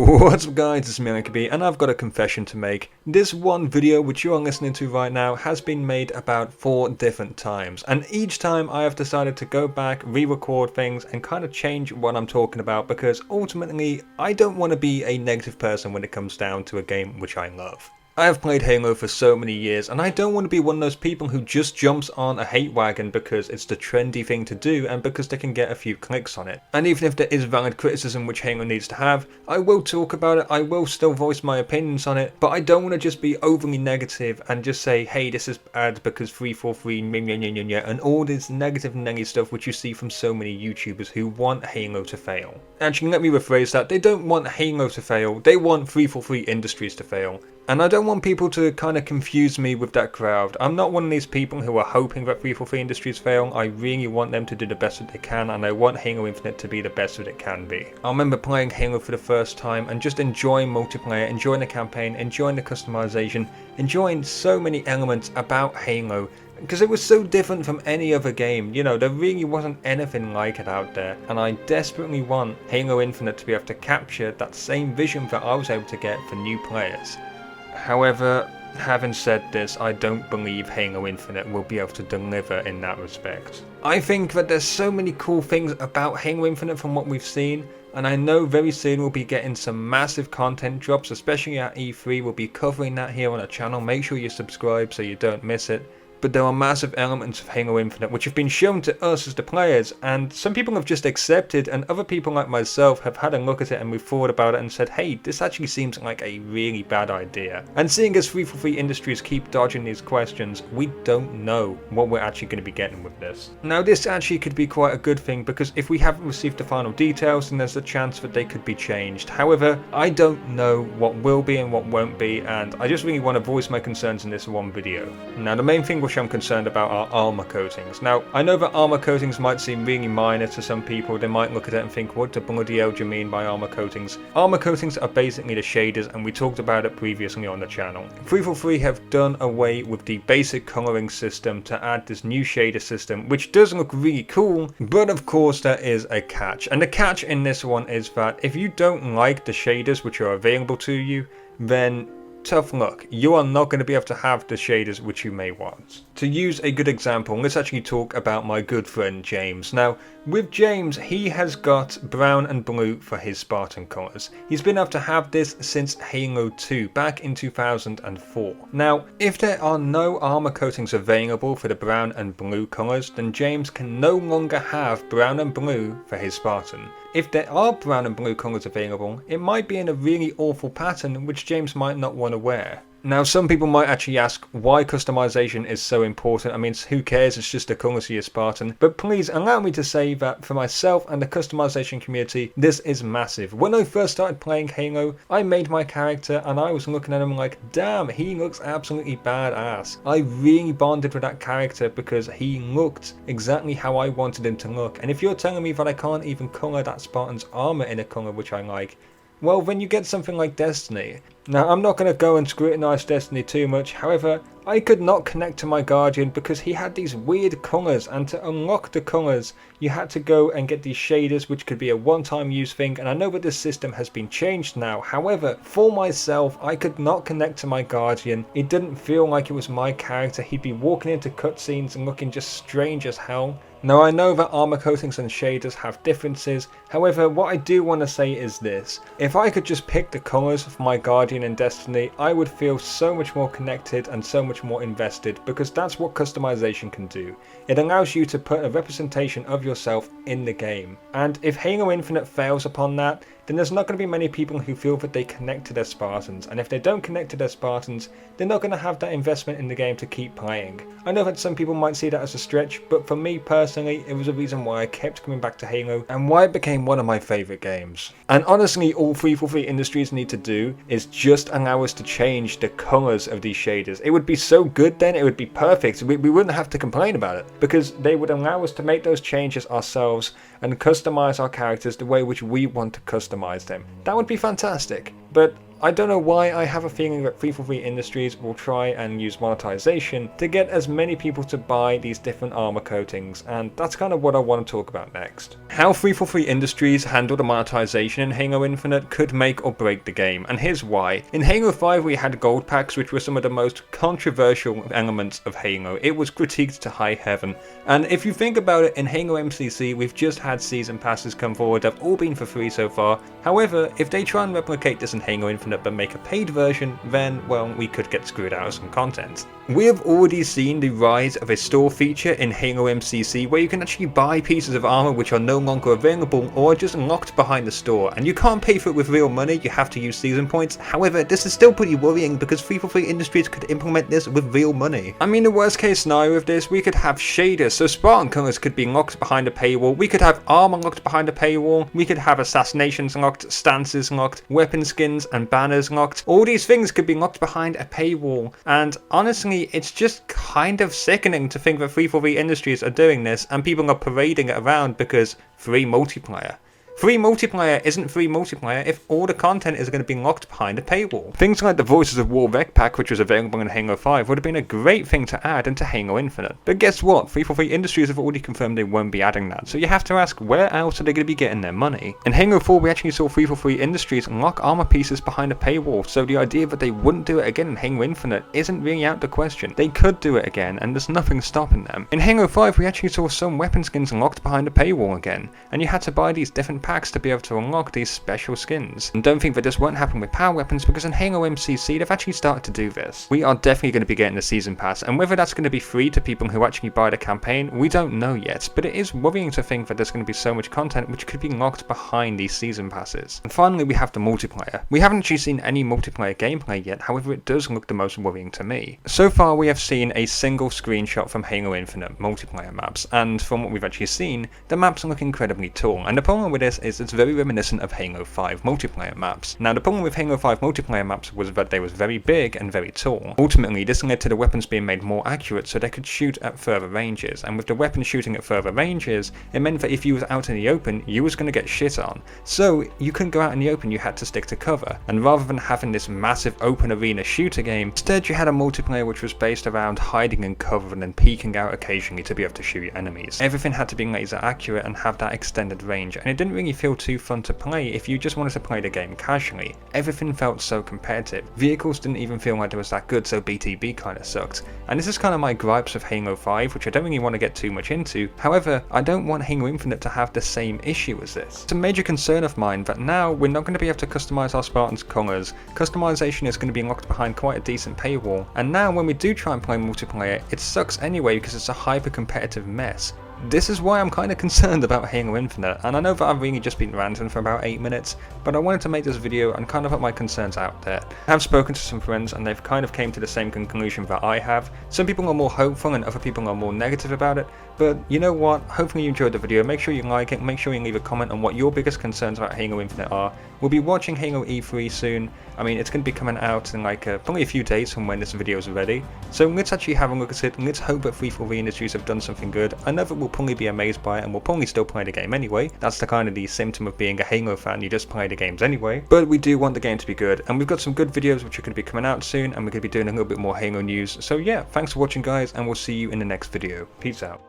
What's up guys, it's me Ankaby, and I've got a confession to make. This one video which you are listening to right now has been made about 4 different times, and each time I have decided to go back, re-record things and kind of change what I'm talking about, because ultimately I don't want to be a negative person when it comes down to a game which I love. I have played Halo for so many years, and I don't want to be one of those people who just jumps on a hate wagon because it's the trendy thing to do and because they can get a few clicks on it. And even if there is valid criticism which Halo needs to have, I will talk about it, I will still voice my opinions on it, but I don't want to just be overly negative and just say, hey, this is bad because 343 and all this negative Nelly stuff which you see from so many YouTubers who want Halo to fail. Actually, let me rephrase that. They don't want Halo to fail, they want 343 Industries to fail. And I don't want people to kind of confuse me with that crowd. I'm not one of these people who are hoping that 343 Industries fail. I really want them to do the best that they can, and I want Halo Infinite to be the best that it can be. I remember playing Halo for the first time and just enjoying multiplayer, enjoying the campaign, enjoying the customization, enjoying so many elements about Halo, because it was so different from any other game. You know, there really wasn't anything like it out there, and I desperately want Halo Infinite to be able to capture that same vision that I was able to get for new players. However, having said this, I don't believe Halo Infinite will be able to deliver in that respect. I think that there's so many cool things about Halo Infinite from what we've seen, and I know very soon we'll be getting some massive content drops, especially at E3. We'll be covering that here on our channel. Make sure you subscribe so you don't miss it. But there are massive elements of Halo Infinite which have been shown to us as the players, and some people have just accepted, and other people like myself have had a look at it and we've thought about it and said, hey, this actually seems like a really bad idea. And seeing as 343 Industries keep dodging these questions, we don't know what we're actually going to be getting with this. Now this actually could be quite a good thing, because if we haven't received the final details, then there's a chance that they could be changed. However, I don't know what will be and what won't be, and I just really want to voice my concerns in this one video. Now the main thing which I'm concerned about are armor coatings. Now, I know that armor coatings might seem really minor to some people. They might look at it and think, what the bloody hell do you mean by armor coatings? Armor coatings are basically the shaders, and we talked about it previously on the channel. 343 have done away with the basic coloring system to add this new shader system, which does look really cool, but of course there is a catch. And the catch in this one is that if you don't like the shaders which are available to you, then tough luck. You are not going to be able to have the shaders which you may want. To use a good example, let's actually talk about my good friend James. Now, with James, he has got brown and blue for his Spartan colours. He's been able to have this since Halo 2, back in 2004. Now, if there are no armour coatings available for the brown and blue colours, then James can no longer have brown and blue for his Spartan. If there are brown and blue colours available, it might be in a really awful pattern which James might not want to wear. Now, some people might actually ask why customization is so important. I mean, who cares? It's just the colours of your Spartan. But please allow me to say that for myself and the customization community, this is massive. When I first started playing Halo, I made my character and I was looking at him like, damn, he looks absolutely badass. I really bonded with that character because he looked exactly how I wanted him to look. And if you're telling me that I can't even colour that Spartan's armour in a colour which I like, well, then you get something like Destiny. Now, I'm not going to go and scrutinise Destiny too much. However, I could not connect to my Guardian because he had these weird colours, and to unlock the colours you had to go and get these shaders, which could be a one-time use thing, and I know that this system has been changed now. However, for myself, I could not connect to my Guardian. It didn't feel like it was my character. He'd be walking into cutscenes and looking just strange as hell. Now, I know that armor coatings and shaders have differences. However, what I do want to say is this: if I could just pick the colours for my Guardian in Destiny, I would feel so much more connected and so much more invested, because that's what customization can do. It allows you to put a representation of yourself in the game. And if Halo Infinite fails upon that, then there's not going to be many people who feel that they connect to their Spartans, and if they don't connect to their Spartans, they're not going to have that investment in the game to keep playing. I know that some people might see that as a stretch, but for me personally, it was a reason why I kept coming back to Halo and why it became one of my favourite games. And honestly, all 343 Industries need to do is just allow us to change the colours of these shaders. It would be so good then, it would be perfect. We wouldn't have to complain about it, because they would allow us to make those changes ourselves and customise our characters the way which we want to customise them. That would be fantastic. But I don't know why I have a feeling that 343 Industries will try and use monetization to get as many people to buy these different armor coatings, and that's kind of what I want to talk about next. How 343 Industries handle the monetization in Halo Infinite could make or break the game, and here's why. In Halo 5 we had gold packs, which were some of the most controversial elements of Halo. It was critiqued to high heaven, and if you think about it, in Halo MCC we've just had season passes come forward that have all been for free so far. However, if they try and replicate this in Halo Infinite but make a paid version, then, well, we could get screwed out of some content. We have already seen the rise of a store feature in Halo MCC where you can actually buy pieces of armor which are no longer available or are just locked behind the store, and you can't pay for it with real money, you have to use season points. However, this is still pretty worrying because 343 Industries could implement this with real money. I mean, the worst case scenario of this, we could have shaders, so Spartan colors could be locked behind a paywall, we could have armor locked behind a paywall, we could have assassinations locked, stances locked, weapon skins and banners locked. All these things could be locked behind a paywall, and honestly it's just kind of sickening to think that 343 Industries are doing this and people are parading it around because free multiplayer. Free multiplayer isn't free multiplayer if all the content is going to be locked behind a paywall. Things like the Voices of War Rec Pack, which was available in Halo 5, would have been a great thing to add into Halo Infinite. But guess what? 343 Industries have already confirmed they won't be adding that, so you have to ask, where else are they going to be getting their money? In Halo 4 we actually saw 343 Industries lock armor pieces behind a paywall, so the idea that they wouldn't do it again in Halo Infinite isn't really out the question. They could do it again, and there's nothing stopping them. In Halo 5 we actually saw some weapon skins locked behind a paywall again, and you had to buy these different packs to be able to unlock these special skins. And don't think that this won't happen with power weapons, because in Halo MCC they've actually started to do this. We are definitely going to be getting the season pass, and whether that's going to be free to people who actually buy the campaign, we don't know yet, but it is worrying to think that there's going to be so much content which could be locked behind these season passes. And finally we have the multiplayer. We haven't actually seen any multiplayer gameplay yet, however it does look the most worrying to me. So far we have seen a single screenshot from Halo Infinite multiplayer maps, and from what we've actually seen, the maps look incredibly tall, and the problem with this is it's very reminiscent of Halo 5 multiplayer maps. Now the problem with Halo 5 multiplayer maps was that they was very big and very tall. Ultimately this led to the weapons being made more accurate so they could shoot at further ranges, and with the weapons shooting at further ranges, it meant that if you was out in the open, you was going to get shit on. So you couldn't go out in the open, you had to stick to cover, and rather than having this massive open arena shooter game, instead you had a multiplayer which was based around hiding in cover and then peeking out occasionally to be able to shoot your enemies. Everything had to be laser accurate and have that extended range, and it didn't really feel too fun to play if you just wanted to play the game casually. Everything felt so competitive. Vehicles didn't even feel like they was that good, so BTB kinda sucked. And this is kind of my gripes of Halo 5, which I don't really want to get too much into. However, I don't want Halo Infinite to have the same issue as this. It's a major concern of mine that now we're not going to be able to customize our Spartans' colours. Customization is going to be locked behind quite a decent paywall, and now when we do try and play multiplayer, it sucks anyway because it's a hyper competitive mess. This is why I'm kind of concerned about Halo Infinite, and I know that I've really just been ranting for about 8 minutes, but I wanted to make this video and kind of put my concerns out there. I have spoken to some friends and they've kind of came to the same conclusion that I have. Some people are more hopeful and other people are more negative about it, but you know what, hopefully you enjoyed the video. Make sure you like it, make sure you leave a comment on what your biggest concerns about Halo Infinite are. We'll be watching Halo E3 soon. I mean, it's going to be coming out in like probably a few days from when this video is ready, so let's actually have a look at it and let's hope that 343 Industries have done something good. I know that we'll probably be amazed by it and we'll probably still play the game anyway. That's the kind of the symptom of being a Halo fan, you just play the games anyway. But we do want the game to be good, and we've got some good videos which are going to be coming out soon, and we're going to be doing a little bit more Halo news. So yeah, thanks for watching guys, and we'll see you in the next video. Peace out.